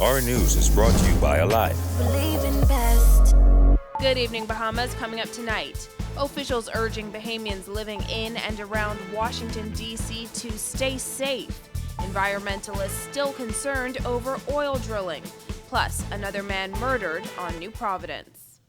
Our News is brought to you by ALLAN. Believe in best. Good evening, Bahamas. Coming up tonight, officials urging Bahamians living in and around Washington, D.C. to stay safe. Environmentalists still concerned over oil drilling. Plus, another man murdered on New Providence.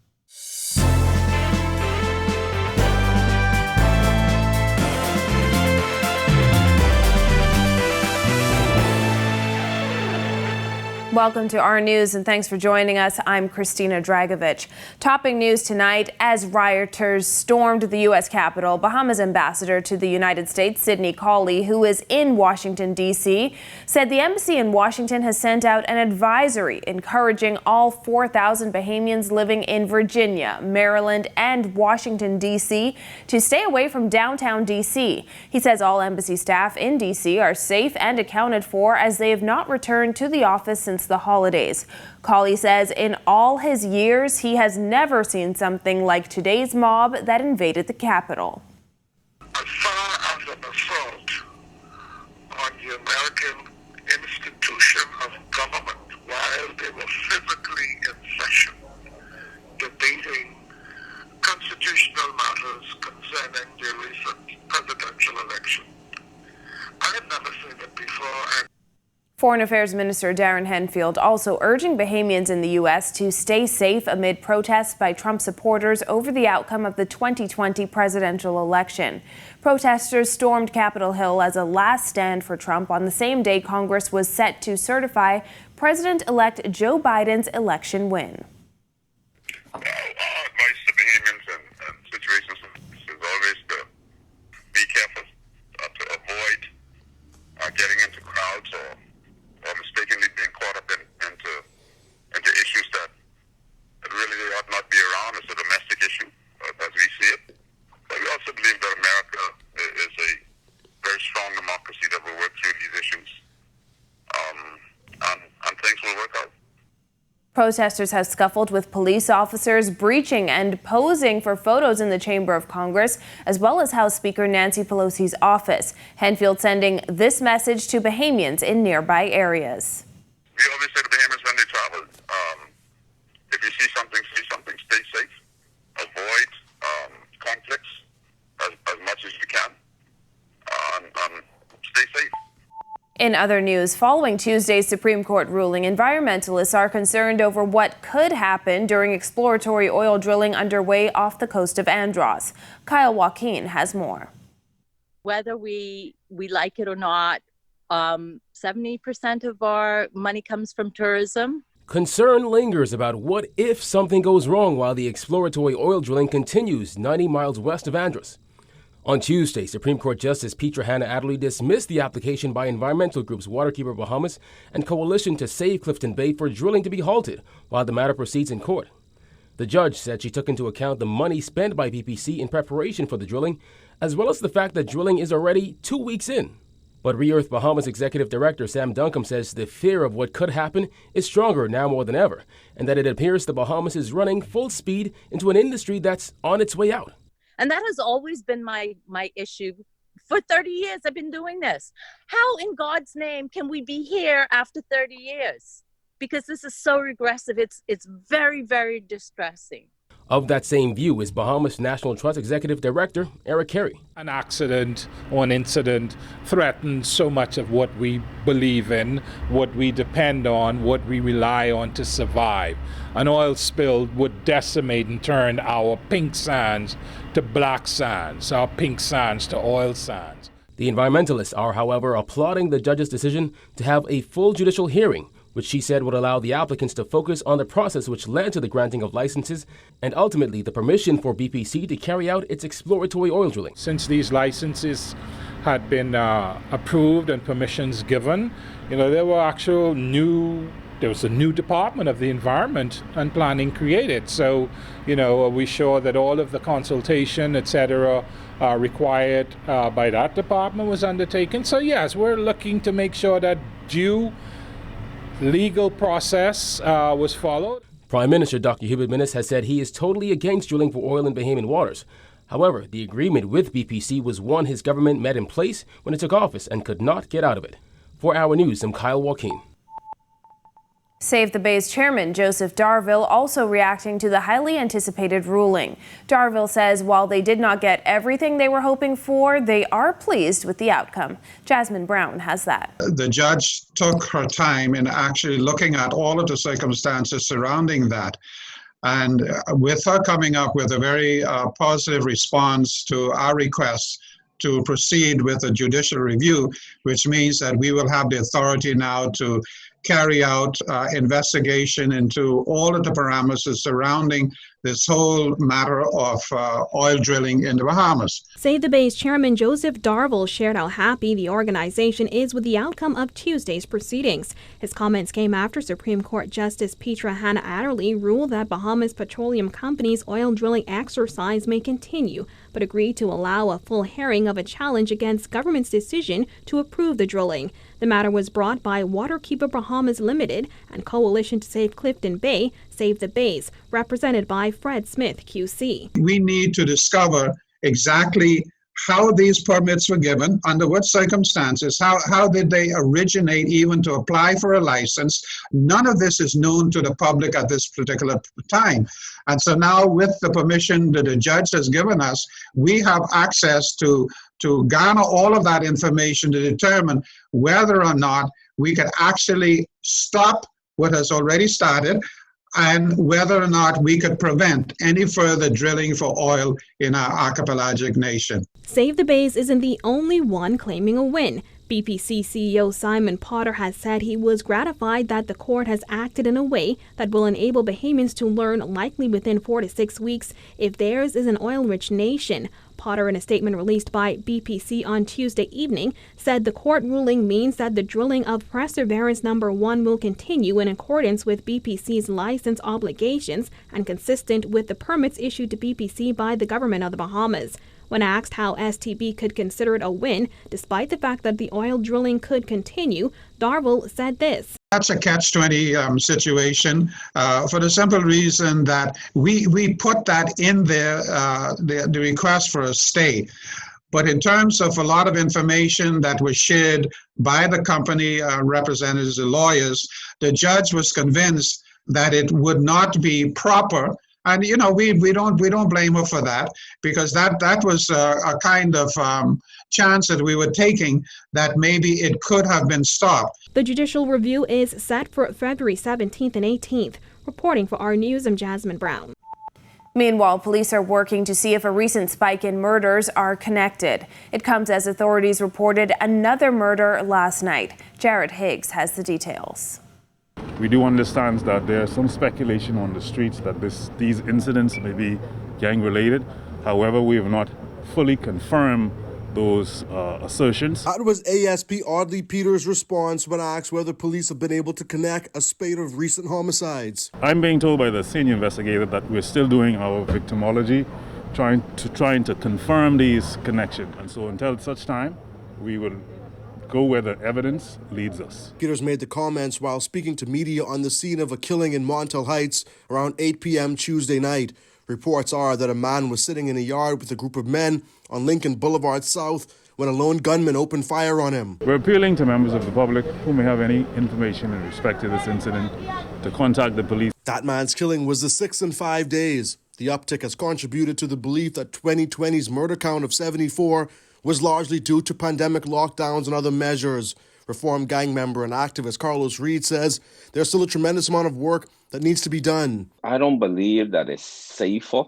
Welcome to our news and thanks for joining us. I'm Christina Dragovich. Topping news tonight, as rioters stormed the U.S. Capitol, Bahamas ambassador to the United States, Sidney Cawley, who is in Washington, D.C., said the embassy in Washington has sent out an advisory encouraging all 4,000 Bahamians living in Virginia, Maryland, and Washington, D.C. to stay away from downtown D.C. He says all embassy staff in D.C. are safe and accounted for as they have not returned to the office since the holidays. Cawley says in all his years, he has never seen something like today's mob that invaded the Capitol. As far as an assault on the American institution of government while they were physically in session debating constitutional matters concerning the recent presidential election. I have never seen it before. Foreign Affairs Minister Darren Henfield also urging Bahamians in the U.S. to stay safe amid protests by Trump supporters over the outcome of the 2020 presidential election. Protesters stormed Capitol Hill as a last stand for Trump on the same day Congress was set to certify President-elect Joe Biden's election win. Our advice to Bahamians and situations is always to be careful to avoid getting into crowds or mistakenly being caught up into issues that really they ought not be around. It's a domestic issue as we see it. But we also believe that America is a very strong democracy that will work through these issues, and things will work out. Protesters have scuffled with police officers, breaching and posing for photos in the Chamber of Congress, as well as House Speaker Nancy Pelosi's office. Henfield sending this message to Bahamians in nearby areas. We always say to Bahamians when they travel, if you see something, stay safe. Avoid conflicts as much as you can, and stay safe. In other news, following Tuesday's Supreme Court ruling, environmentalists are concerned over what could happen during exploratory oil drilling underway off the coast of Andros. Kyle Joaquin has more. Whether we like it or not, 70% of our money comes from tourism. Concern lingers about what if something goes wrong while the exploratory oil drilling continues 90 miles west of Andros. On Tuesday, Supreme Court Justice Petra Hannah Adderley dismissed the application by environmental groups Waterkeeper Bahamas and Coalition to Save Clifton Bay for drilling to be halted while the matter proceeds in court. The judge said she took into account the money spent by BPC in preparation for the drilling, as well as the fact that drilling is already 2 weeks in. But Re-Earth Bahamas Executive Director Sam Duncombe says the fear of what could happen is stronger now more than ever, and that it appears the Bahamas is running full speed into an industry that's on its way out. And that has always been my issue. For 30 years, I've been doing this. How in God's name can we be here after 30 years? Because this is so regressive. It's very, very distressing. Of that same view is Bahamas National Trust Executive Director Eric Carey. An accident or an incident threatens so much of what we believe in, what we depend on, what we rely on to survive. An oil spill would decimate and turn our pink sands to black sands, our pink sands to oil sands. The environmentalists are, however, applauding the judge's decision to have a full judicial hearing, which she said would allow the applicants to focus on the process which led to the granting of licenses and ultimately the permission for BPC to carry out its exploratory oil drilling. Since these licenses had been approved and permissions given, there was a new Department of the Environment and Planning created. So, we sure that all of the consultation, etc., required by that department was undertaken. So yes, we're looking to make sure that due legal process was followed. Prime Minister Dr. Hubert Minnis has said he is totally against drilling for oil in Bahamian waters. However, the agreement with BPC was one his government met in place when it took office and could not get out of it. For Our News, I'm Kyle Joaquin. Save the Bay's chairman, Joseph Darville, also reacting to the highly anticipated ruling. Darville says while they did not get everything they were hoping for, they are pleased with the outcome. Jasmine Brown has that. The judge took her time in actually looking at all of the circumstances surrounding that. And with her coming up with a very positive response to our request to proceed with a judicial review, which means that we will have the authority now to carry out investigation into all of the parameters surrounding this whole matter of oil drilling in the Bahamas. Save the Bay's chairman Joseph Darville shared how happy the organization is with the outcome of Tuesday's proceedings. His comments came after Supreme Court Justice Petra Hannah Adderley ruled that Bahamas Petroleum Company's oil drilling exercise may continue, but agreed to allow a full hearing of a challenge against government's decision to approve the drilling. The matter was brought by Waterkeeper Bahamas Limited and Coalition to Save Clifton Bay, Save the Bays, represented by Fred Smith, QC. We need to discover exactly how these permits were given, under what circumstances, how did they originate even to apply for a license. None of this is known to the public at this particular time. And so now with the permission that the judge has given us, we have access to garner all of that information to determine whether or not we could actually stop what has already started and whether or not we could prevent any further drilling for oil in our archipelagic nation. Save the Bays isn't the only one claiming a win. BPC CEO Simon Potter has said he was gratified that the court has acted in a way that will enable Bahamians to learn, likely within 4 to 6 weeks, if theirs is an oil-rich nation. Potter, in a statement released by BPC on Tuesday evening, said the court ruling means that the drilling of Perseverance Number 1 will continue in accordance with BPC's license obligations and consistent with the permits issued to BPC by the government of the Bahamas. When asked how STB could consider it a win, despite the fact that the oil drilling could continue, Darville said this. That's a catch-20 situation for the simple reason that we put that in there, the request for a stay. But in terms of a lot of information that was shared by the company representatives, the lawyers, the judge was convinced that it would not be proper. And you know, we don't blame her for that, because that was a kind of chance that we were taking that maybe it could have been stopped. The judicial review is set for February 17th and 18th. Reporting for our news, I'm Jasmine Brown. Meanwhile, police are working to see if a recent spike in murders are connected. It comes as authorities reported another murder last night. Jared Higgs has the details. We do understand that there's some speculation on the streets that these incidents may be gang-related. However, we have not fully confirmed those assertions. That was ASP Audley Peters' response when asked whether police have been able to connect a spate of recent homicides. I'm being told by the senior investigator that we're still doing our victimology, trying to confirm these connections. And so until such time, we will go where the evidence leads us. Peters made the comments while speaking to media on the scene of a killing in Montel Heights around 8 p.m. Tuesday night. Reports are that a man was sitting in a yard with a group of men on Lincoln Boulevard South when a lone gunman opened fire on him. We're appealing to members of the public who may have any information in respect to this incident to contact the police. That man's killing was the 6th in 5 days. The uptick has contributed to the belief that 2020's murder count of 74 was largely due to pandemic lockdowns and other measures. Reform gang member and activist Carlos Reed says there's still a tremendous amount of work that needs to be done. I don't believe that it's safer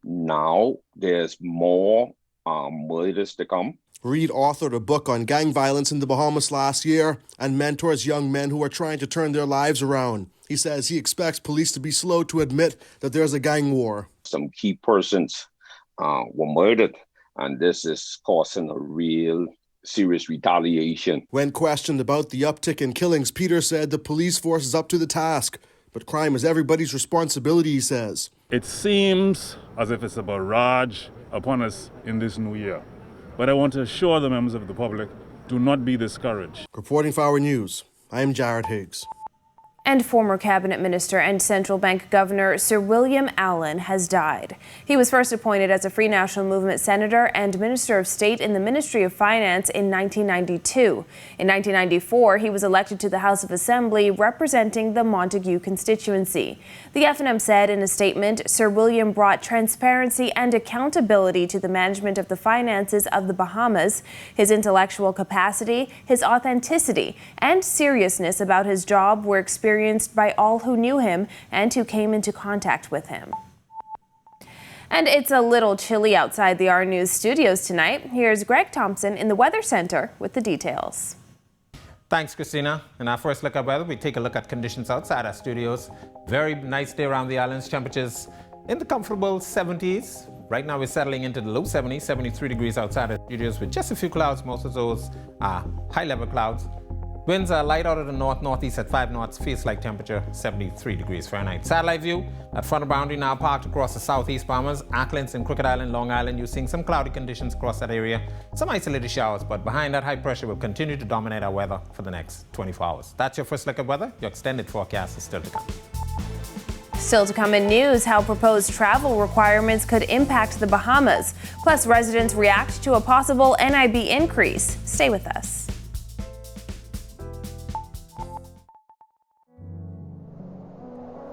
now. There's more murders to come. Reed authored a book on gang violence in the Bahamas last year and mentors young men who are trying to turn their lives around. He says he expects police to be slow to admit that there's a gang war. Some key persons were murdered, and this is causing a real serious retaliation. When questioned about the uptick in killings, Peter said the police force is up to the task. But crime is everybody's responsibility, he says. It seems as if it's a barrage upon us in this new year. But I want to assure the members of the public, do not be discouraged. Reporting for Our News, I am Jared Higgs. And former cabinet minister and central bank governor Sir William Allan has died. He was first appointed as a Free National Movement senator and minister of state in the Ministry of Finance in 1992. In 1994, he was elected to the House of Assembly representing the Montague constituency. The F&M said in a statement, Sir William brought transparency and accountability to the management of the finances of the Bahamas. His intellectual capacity, his authenticity, and seriousness about his job were experienced by all who knew him and who came into contact with him. And it's a little chilly outside the R News studios tonight. Here's Greg Thompson in the Weather Center with the details. Thanks, Christina. In our first look at weather, we take a look at conditions outside our studios. Very nice day around the islands. Temperatures in the comfortable 70s. Right now we're settling into the low 70s, 73 degrees outside our studios with just a few clouds. Most of those are high-level clouds. Winds are light out of the north-northeast at 5 knots. Feels like temperature 73 degrees Fahrenheit. Satellite view, that frontal boundary now parked across the southeast Bahamas, Auckland and Crooked Island, Long Island. You're seeing some cloudy conditions across that area. Some isolated showers, but behind that high pressure will continue to dominate our weather for the next 24 hours. That's your first look at weather. Your extended forecast is still to come. Still to come in news, how proposed travel requirements could impact the Bahamas. Plus, residents react to a possible NIB increase. Stay with us.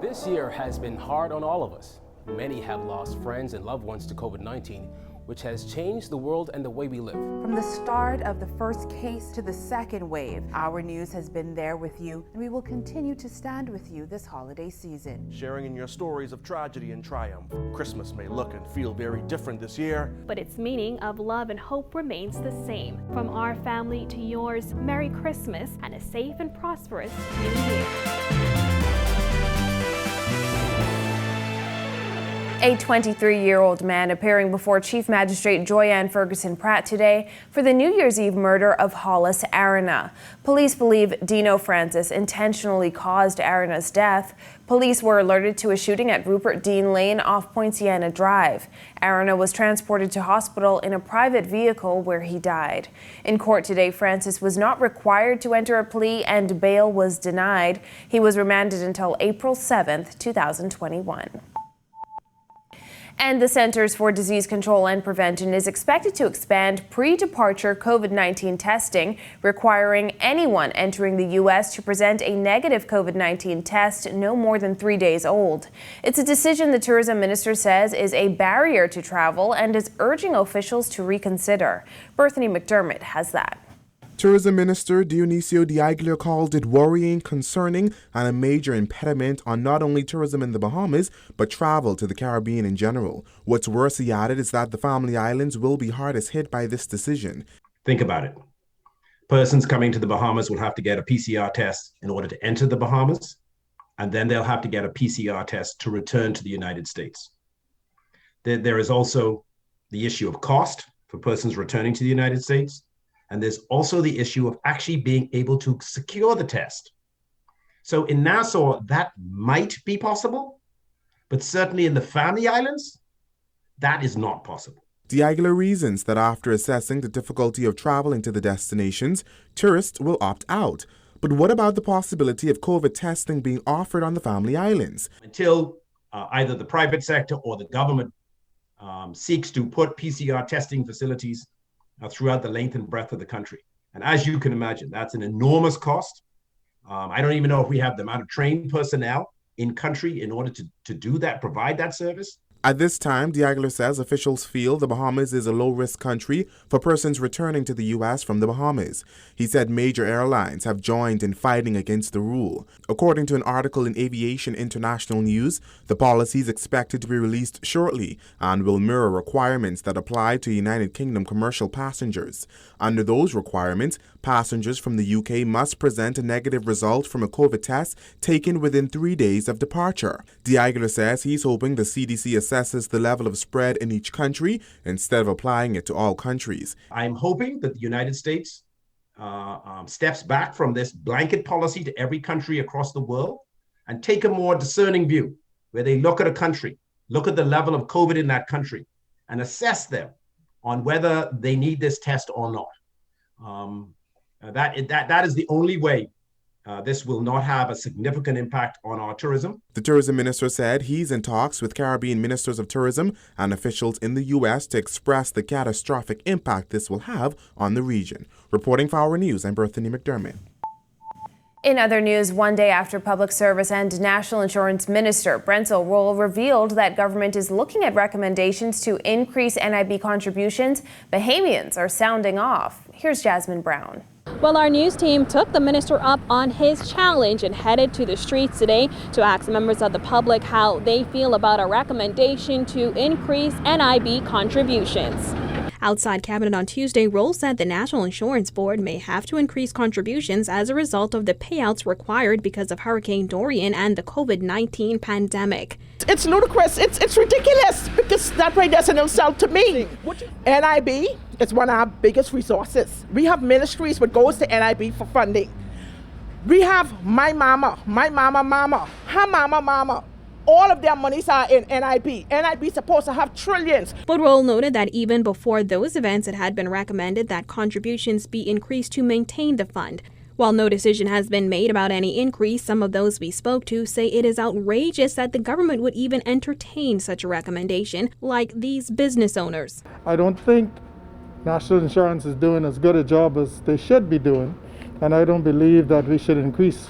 This year has been hard on all of us. Many have lost friends and loved ones to COVID-19, which has changed the world and the way we live. From the start of the first case to the second wave, Our News has been there with you, and we will continue to stand with you this holiday season. Sharing in your stories of tragedy and triumph. Christmas may look and feel very different this year, but its meaning of love and hope remains the same. From our family to yours, Merry Christmas and a safe and prosperous New Year. A 23-year-old man appearing before Chief Magistrate Joyanne Ferguson Pratt today for the New Year's Eve murder of Hollis Arana. Police believe Dino Francis intentionally caused Arana's death. Police were alerted to a shooting at Rupert Dean Lane off Poinciana Drive. Arana was transported to hospital in a private vehicle where he died. In court today, Francis was not required to enter a plea and bail was denied. He was remanded until April 7th, 2021. And the Centers for Disease Control and Prevention is expected to expand pre-departure COVID-19 testing, requiring anyone entering the U.S. to present a negative COVID-19 test no more than 3 days old. It's a decision the tourism minister says is a barrier to travel and is urging officials to reconsider. Berthany McDermott has that. Tourism Minister Dionisio de Aguilar called it worrying, concerning, and a major impediment on not only tourism in the Bahamas, but travel to the Caribbean in general. What's worse, he added, is that the Family Islands will be hardest hit by this decision. Think about it. Persons coming to the Bahamas will have to get a PCR test in order to enter the Bahamas, and then they'll have to get a PCR test to return to the United States. There is also the issue of cost for persons returning to the United States. And there's also the issue of actually being able to secure the test. So in Nassau, that might be possible, but certainly in the Family Islands, that is not possible. De Aguilar reasons that after assessing the difficulty of traveling to the destinations, tourists will opt out. But what about the possibility of COVID testing being offered on the Family Islands? Until either the private sector or the government seeks to put PCR testing facilities throughout the length and breadth of the country. And as you can imagine, that's an enormous cost. I don't even know if we have the amount of trained personnel in country in order to do that, provide that service. At this time, de Aguilar says officials feel the Bahamas is a low-risk country for persons returning to the U.S. from the Bahamas. He said major airlines have joined in fighting against the rule. According to an article in Aviation International News, the policy is expected to be released shortly and will mirror requirements that apply to United Kingdom commercial passengers. Under those requirements, passengers from the U.K. must present a negative result from a COVID test taken within 3 days of departure. De Aguilar says he's hoping the CDC assesses the level of spread in each country instead of applying it to all countries. I'm hoping that the United States steps back from this blanket policy to every country across the world and take a more discerning view where they look at a country, look at the level of COVID in that country and assess them on whether they need this test or not. That is the only way This will not have a significant impact on our tourism. The tourism minister said he's in talks with Caribbean ministers of tourism and officials in the U.S. to express the catastrophic impact this will have on the region. Reporting for Our News, I'm Berthany McDermott. In other news, one day after Public Service and National Insurance Minister Brent O'Rourke revealed that government is looking at recommendations to increase NIB contributions, Bahamians are sounding off. Here's Jasmine Brown. Well, our news team took the minister up on his challenge and headed to the streets today to ask members of the public how they feel about a recommendation to increase NIB contributions. Outside Cabinet on Tuesday, Roll said the National Insurance Board may have to increase contributions as a result of the payouts required because of Hurricane Dorian and the COVID-19 pandemic. It's ludicrous. It's ridiculous because that way doesn't sell to me. NIB is one of our biggest resources. We have ministries which goes to NIB for funding. We have my mama, her mama. All of their monies are in NIB. NIB is supposed to have trillions. But Roll noted that even before those events, it had been recommended that contributions be increased to maintain the fund. While no decision has been made about any increase, some of those we spoke to say it is outrageous that the government would even entertain such a recommendation, like these business owners. I don't think National Insurance is doing as good a job as they should be doing, and I don't believe that we should increase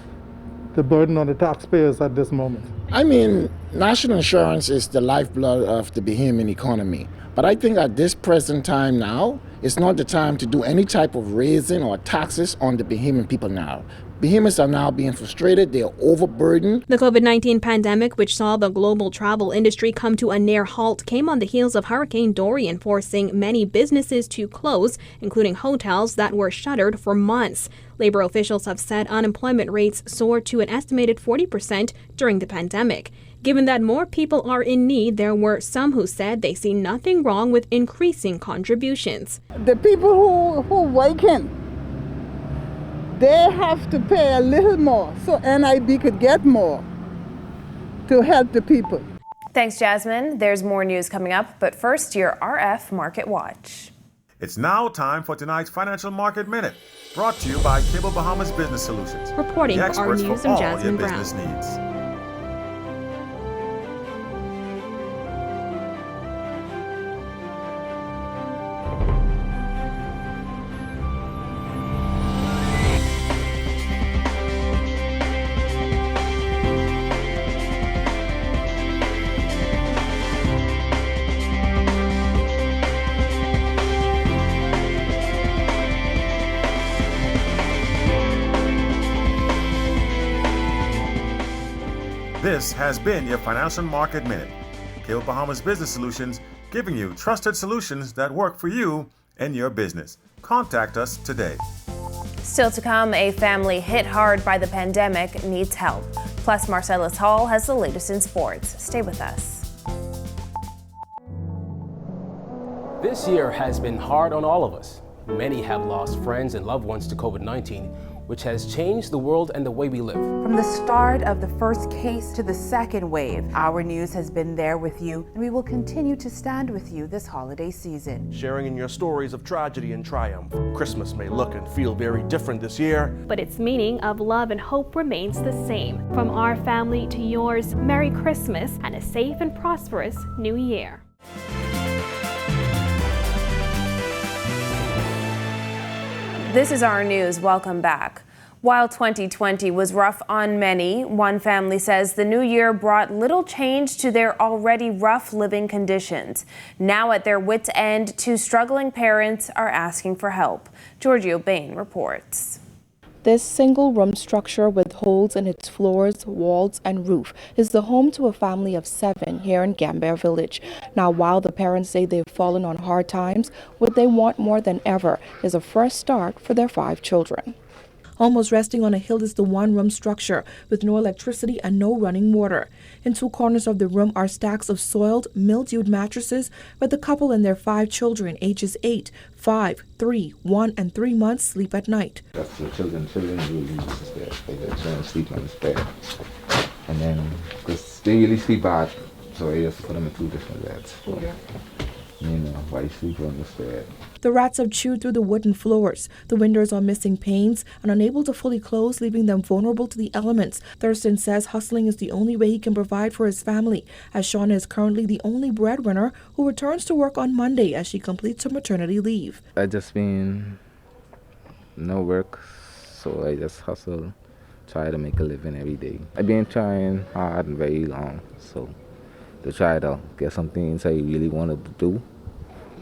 the burden on the taxpayers at this moment. I mean, national insurance is the lifeblood of the Bahamian economy. But I think at this present time now, it's not the time to do any type of raising or taxes on the Bahamian people now. Bahamians are now being frustrated, they are overburdened. The COVID-19 pandemic, which saw the global travel industry come to a near halt, came on the heels of Hurricane Dorian, forcing many businesses to close, including hotels that were shuttered for months. Labor officials have said unemployment rates soared to an estimated 40% during the pandemic. Given that more people are in need, there were some who said they see nothing wrong with increasing contributions. The people who working, they have to pay a little more so NIB could get more to help the people. Thanks, Jasmine. There's more news coming up, but first, your RF Market Watch. It's now time for tonight's Financial Market Minute, brought to you by Cable Bahamas Business Solutions. Reporting the for Our News, for I'm all Jasmine your Brown. business needs. This has been your Financial Market Minute. Cable Bahamas Business Solutions, giving you trusted solutions that work for you and your business. Contact us today. Still to come, a family hit hard by the pandemic needs help. Plus, Marcellus Hall has the latest in sports. Stay with us. This year has been hard on all of us. Many have lost friends and loved ones to COVID-19, which has changed the world and the way we live. From the start of the first case to the second wave, Our News has been there with you, and we will continue to stand with you this holiday season. Sharing in your stories of tragedy and triumph. Christmas may look and feel very different this year, but its meaning of love and hope remains the same. From our family to yours, Merry Christmas and a safe and prosperous New Year. This is Our News. Welcome back. While 2020 was rough on many, one family says the new year brought little change to their already rough living conditions. Now at their wits' end, two struggling parents are asking for help. Giorgio Bain reports. This single-room structure with holes in its floors, walls, and roof is the home to a family of 7 here in Gambare Village. Now, while the parents say they've fallen on hard times, what they want more than ever is a fresh start for their 5 children. Almost resting on a hill is the one-room structure with no electricity and no running water. In 2 corners of the room are stacks of soiled, mildewed mattresses where the couple and their 5 children, ages 8, 5, 3, 1, and 3 months, sleep at night. That's the children usually use this bed. They try to sleep on this bed. And then, because they really sleep bad, so they just put them in 2 different beds. So, you know, why you sleep on this bed. The rats have chewed through the wooden floors. The windows are missing panes and unable to fully close, leaving them vulnerable to the elements. Thurston says hustling is the only way he can provide for his family, as Shauna is currently the only breadwinner who returns to work on Monday as she completes her maternity leave. I just been no work, so I just hustle, try to make a living every day. I've been trying hard and very long, so to try to get some things I really wanted to do,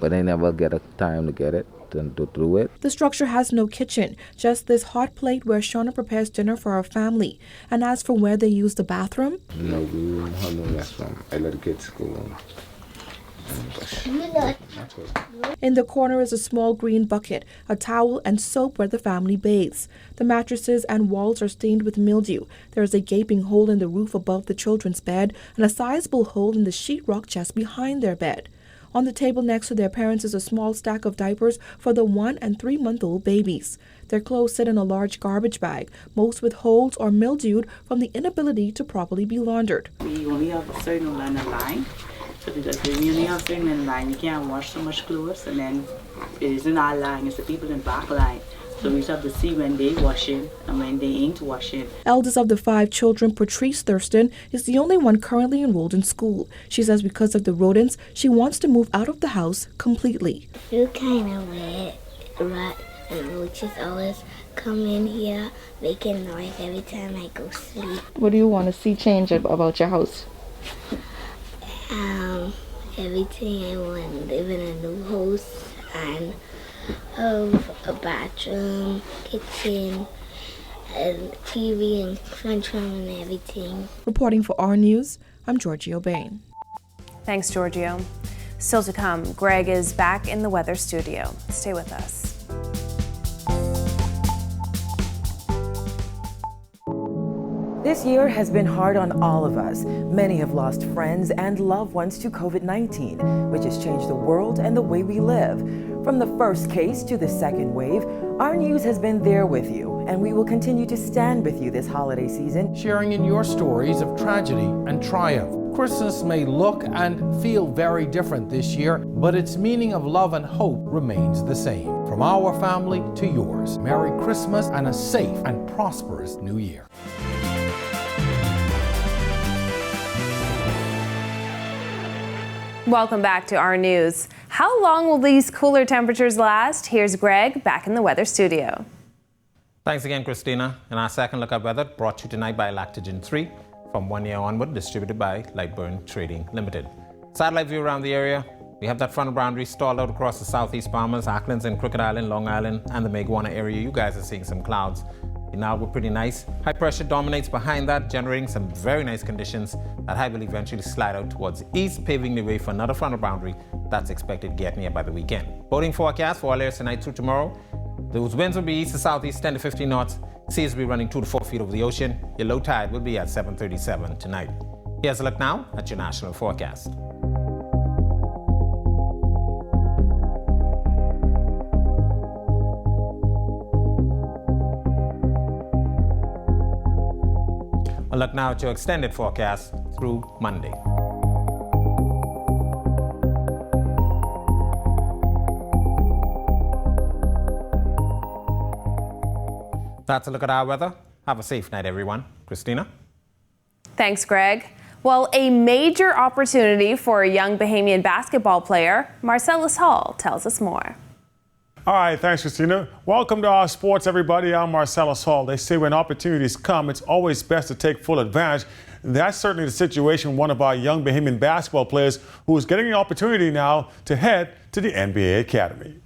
but I never get a time to get it, to do it. The structure has no kitchen, just this hot plate where Shauna prepares dinner for her family. And as for where they use the bathroom? No, we don't have no restroom. I let the kids go. In the corner is a small green bucket, a towel, and soap where the family bathes. The mattresses and walls are stained with mildew. There is a gaping hole in the roof above the children's bed and a sizable hole in the sheetrock just behind their bed. On the table next to their parents is a small stack of diapers for the 1- and 3-month-old babies. Their clothes sit in a large garbage bag, most with holes or mildewed from the inability to properly be laundered. We only have a certain amount of line. So because when you only have a certain amount of line, you can't wash so much clothes. And then it isn't our line, it's the people in the back line. So we just have to see when they washing and when they ain't washing. Eldest of the 5 children, Patrice Thurston, is the only one currently enrolled in school. She says because of the rodents, she wants to move out of the house completely. I feel kind of weird. Rats and roaches always come in here, making noise every time I go sleep. What do you want to see change about your house? Everything I want to live in a new house and have a bathroom, kitchen, and TV and front room and everything. Reporting for our News, I'm Giorgio Bain. Thanks, Giorgio. Still to come, Greg is back in the weather studio. Stay with us. This year has been hard on all of us. Many have lost friends and loved ones to COVID-19, which has changed the world and the way we live. From the first case to the second wave, our news has been there with you, and we will continue to stand with you this holiday season, sharing in your stories of tragedy and triumph. Christmas may look and feel very different this year, but its meaning of love and hope remains the same. From our family to yours, Merry Christmas and a safe and prosperous New Year. Welcome back to our news. How long will these cooler temperatures last? Here's Greg back in the weather studio. Thanks again, Christina. And our second look at weather brought to you tonight by Lactogen 3 from 1 year onward, distributed by Lightburn Trading Limited. Satellite view around the area. We have that frontal boundary stalled out across the southeast Bahamas, Acklands and Crooked Island, Long Island, and the Maguana area. You guys are seeing some clouds. Now we're pretty nice. High pressure dominates behind that, generating some very nice conditions. That high will eventually slide out towards the east, paving the way for another frontal boundary that's expected to get near by the weekend. Boating forecast for all areas tonight through tomorrow. Those winds will be east to southeast, 10 to 15 knots. Seas will be running 2 to 4 feet over the ocean. Your low tide will be at 7:37 tonight. Here's a look now at your national forecast. A look now at your extended forecast through Monday. That's a look at our weather. Have a safe night, everyone. Christina? Thanks, Greg. Well, a major opportunity for a young Bahamian basketball player. Marcellus Hall tells us more. All right, thanks, Christina. Welcome to our sports, everybody. I'm Marcellus Hall. They say when opportunities come, it's always best to take full advantage. That's certainly the situation with one of our young Bahamian basketball players who is getting the opportunity now to head to the NBA Academy.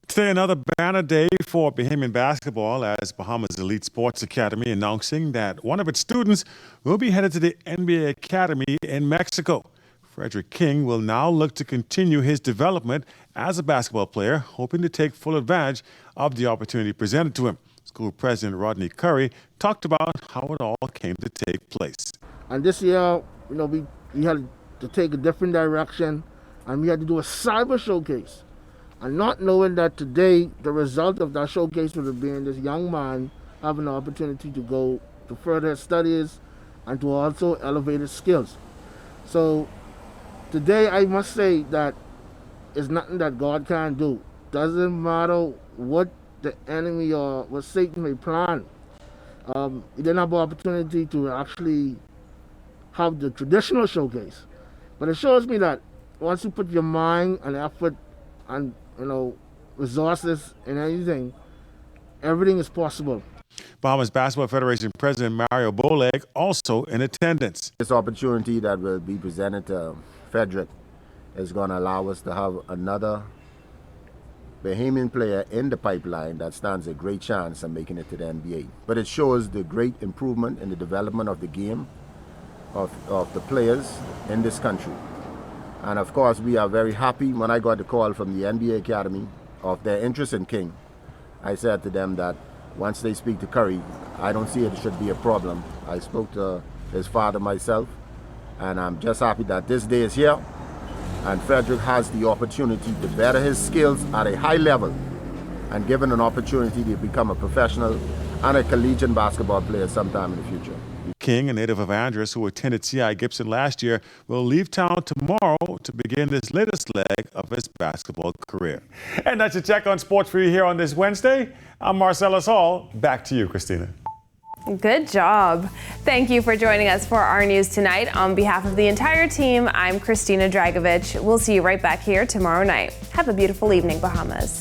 Today, another banner day for Bahamian basketball as Bahamas Elite Sports Academy announcing that one of its students will be headed to the NBA Academy in Mexico. Frederick King will now look to continue his development as a basketball player, hoping to take full advantage of the opportunity presented to him. School President Rodney Curry talked about how it all came to take place. And this year, we had to take a different direction, and we had to do a cyber showcase. And not knowing that today, the result of that showcase would have been this young man having the opportunity to go to further his studies and to also elevate his skills. So today, I must say that it's nothing that God can't do. doesn't matter what the enemy or what Satan may plan. He didn't have the opportunity to actually have the traditional showcase. But it shows me that once you put your mind and effort and resources in anything, everything is possible. Bahamas Basketball Federation President Mario Boleg also in attendance. This opportunity that will be presented to Frederick is going to allow us to have another Bahamian player in the pipeline that stands a great chance of making it to the NBA. But it shows the great improvement in the development of the game, of the players in this country. And of course, we are very happy. When I got the call from the NBA Academy of their interest in King, I said to them that once they speak to Curry, I don't see it should be a problem. I spoke to his father myself, and I'm just happy that this day is here, and Frederick has the opportunity to better his skills at a high level and given an opportunity to become a professional and a collegiate basketball player sometime in the future. King, a native of Andros who attended C.I. Gibson last year, will leave town tomorrow to begin this latest leg of his basketball career. And that's a check on sports for you here on this Wednesday. I'm Marcellus Hall. Back to you, Christina. Good job. Thank you for joining us for our news tonight. On behalf of the entire team, I'm Christina Dragovich. We'll see you right back here tomorrow night. Have a beautiful evening, Bahamas.